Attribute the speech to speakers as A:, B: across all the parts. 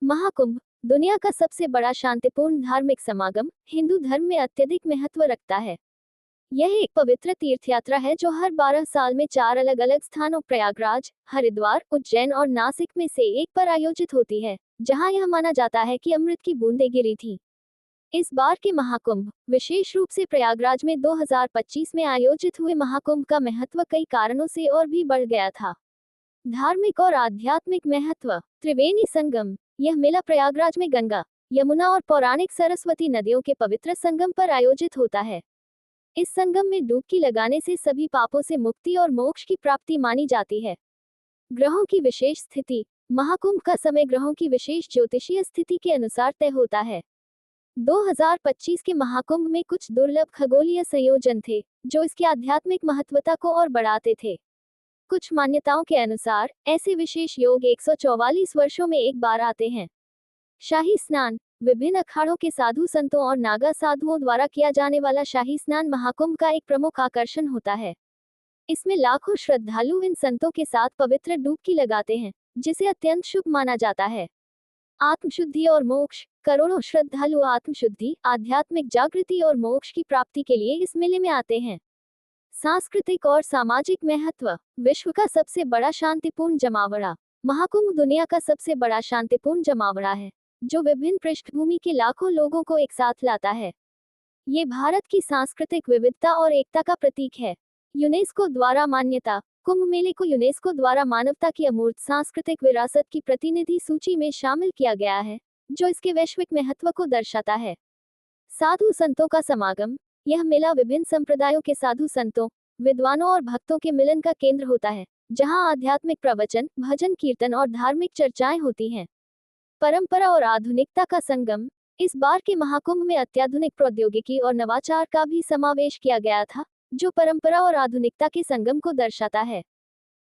A: महाकुंभ दुनिया का सबसे बड़ा शांतिपूर्ण धार्मिक समागम हिंदू धर्म में अत्यधिक महत्व रखता है। यह एक पवित्र तीर्थयात्रा है जो हर 12 साल में 4 अलग अलग स्थानों प्रयागराज, हरिद्वार, उज्जैन और नासिक में से एक पर आयोजित होती है, जहां यह माना जाता है कि अमृत की बूंदें गिरी थी। इस बार के महाकुंभ, विशेष रूप से प्रयागराज में 2025 में आयोजित हुए महाकुंभ का महत्व कई कारणों से और भी बढ़ गया था। धार्मिक और आध्यात्मिक महत्व। त्रिवेणी संगम। यह मेला प्रयागराज में गंगा, यमुना और पौराणिक सरस्वती नदियों के पवित्र संगम पर आयोजित होता है। इस संगम में डुबकी लगाने से सभी पापों से मुक्ति और मोक्ष की प्राप्ति मानी जाती है। ग्रहों की विशेष स्थिति। महाकुंभ का समय ग्रहों की विशेष ज्योतिषीय स्थिति के अनुसार तय होता है। 2025 के महाकुंभ में कुछ दुर्लभ खगोलीय संयोजन थे, जो इसकी आध्यात्मिक महत्वता को और बढ़ाते थे। कुछ मान्यताओं के अनुसार ऐसे विशेष योग 144 वर्षों में एक बार आते हैं। शाही स्नान। विभिन्न अखाड़ों के साधु संतों और नागा साधुओं द्वारा किया जाने वाला शाही स्नान महाकुंभ का एक प्रमुख आकर्षण होता है। इसमें लाखों श्रद्धालु इन संतों के साथ पवित्र डुबकी लगाते हैं, जिसे अत्यंत शुभ माना जाता है। आत्मशुद्धि और मोक्ष। करोड़ों श्रद्धालु आत्मशुद्धि, आध्यात्मिक जागृति और मोक्ष की प्राप्ति के लिए इस मेले में आते हैं। सांस्कृतिक और सामाजिक महत्व। विश्व का सबसे बड़ा शांतिपूर्ण जमावड़ा। महाकुंभ दुनिया का सबसे बड़ा शांतिपूर्ण जमावड़ा है, जो विभिन्न पृष्ठभूमि के लाखों लोगों को एक साथ लाता है। ये भारत की सांस्कृतिक विविधता और एकता का प्रतीक है। यूनेस्को द्वारा मान्यता। कुंभ मेले को यूनेस्को द्वारा मानवता की अमूर्त सांस्कृतिक विरासत की प्रतिनिधि सूची में शामिल किया गया है, जो इसके वैश्विक महत्व को दर्शाता है। साधु संतों का समागम। यह मेला विभिन्न संप्रदायों के साधु संतों, विद्वानों और भक्तों के मिलन का केंद्र होता है, जहां आध्यात्मिक प्रवचन, भजन कीर्तन और धार्मिक चर्चाएं होती हैं। परंपरा और आधुनिकता का संगम। इस बार के महाकुंभ में अत्याधुनिक प्रौद्योगिकी और नवाचार का भी समावेश किया गया था, जो परंपरा और आधुनिकता के संगम को दर्शाता है।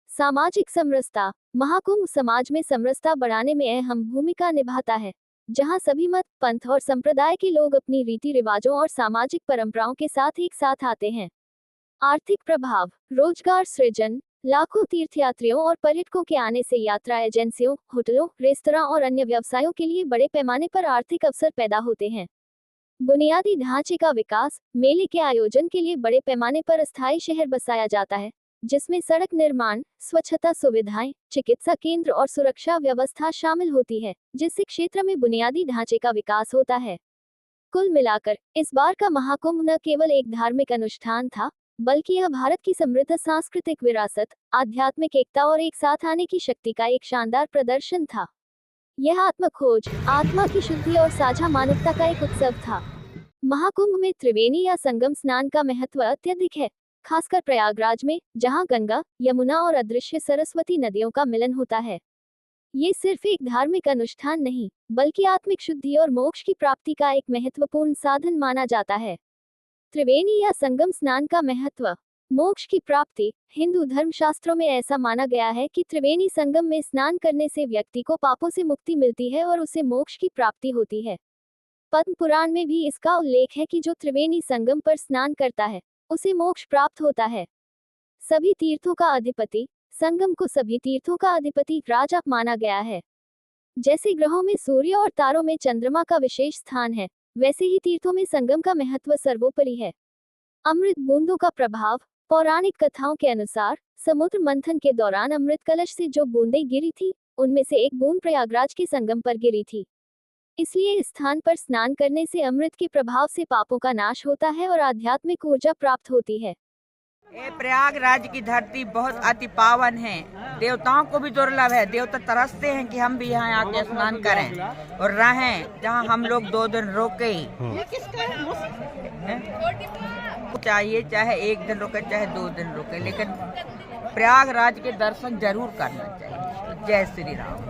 A: सामाजिक समरसता। महाकुंभ समाज में समरसता बढ़ाने में अहम भूमिका निभाता है, जहां सभी मत, पंथ और संप्रदाय के लोग अपनी रीति रिवाजों और सामाजिक परंपराओं के साथ एक साथ आते हैं। आर्थिक प्रभाव। रोजगार सृजन। लाखों तीर्थयात्रियों और पर्यटकों के आने से यात्रा एजेंसियों, होटलों, रेस्तरां और अन्य व्यवसायों के लिए बड़े पैमाने पर आर्थिक अवसर पैदा होते हैं। बुनियादी ढांचे का विकास। मेले के आयोजन के लिए बड़े पैमाने पर अस्थायी शहर बसाया जाता है, जिसमें सड़क निर्माण, स्वच्छता सुविधाएं, चिकित्सा केंद्र और सुरक्षा व्यवस्था शामिल होती है, जिससे क्षेत्र में बुनियादी ढांचे का विकास होता है। कुल मिलाकर इस बार का महाकुंभ न केवल एक धार्मिक अनुष्ठान था, बल्कि यह भारत की समृद्ध सांस्कृतिक विरासत, आध्यात्मिक एकता और एक साथ आने की शक्ति का एक शानदार प्रदर्शन था। यह आत्मखोज, आत्मा की शुद्धि और साझा मानवता का एक उत्सव था। महाकुंभ में त्रिवेणी या संगम स्नान का महत्व अत्यधिक है, खासकर प्रयागराज में, जहां गंगा, यमुना और अदृश्य सरस्वती नदियों का मिलन होता है। ये सिर्फ एक धार्मिक अनुष्ठान नहीं, बल्कि आत्मिक शुद्धि और मोक्ष की प्राप्ति का एक महत्वपूर्ण साधन माना जाता है। त्रिवेणी या संगम स्नान का महत्व। मोक्ष की प्राप्ति। हिंदू धर्मशास्त्रों में ऐसा माना गया है कि त्रिवेणी संगम में स्नान करने से व्यक्ति को पापों से मुक्ति मिलती है और उसे मोक्ष की प्राप्ति होती है। पद्म पुराण में भी इसका उल्लेख है कि जो त्रिवेणी संगम पर स्नान करता है, उसे मोक्ष प्राप्त होता है। सभी तीर्थों का अधिपति। संगम को सभी तीर्थों का अधिपति राजा माना गया है। जैसे ग्रहों में सूर्य और तारों में चंद्रमा का विशेष स्थान है, वैसे ही तीर्थों में संगम का महत्व सर्वोपरि है। अमृत बूंदों का प्रभाव। पौराणिक कथाओं के अनुसार समुद्र मंथन के दौरान अमृत कलश से जो बूंदें गिरी थी, उनमें से एक बूंद प्रयागराज के संगम पर गिरी थी। इसलिए इस स्थान पर स्नान करने से अमृत के प्रभाव से पापों का नाश होता है और आध्यात्मिक ऊर्जा प्राप्त होती है।
B: ये प्रयागराज की धरती बहुत अति पावन है, देवताओं को भी दुर्लभ है। देवता तरसते हैं कि हम भी यहाँ आके स्नान करें और रहें, जहाँ हम लोग 2 दिन रुके। चाहिए चाहे 1 दिन रुके चाहे 2 दिन रुके, लेकिन प्रयागराज के दर्शन जरूर करना चाहिए। जय श्री राम।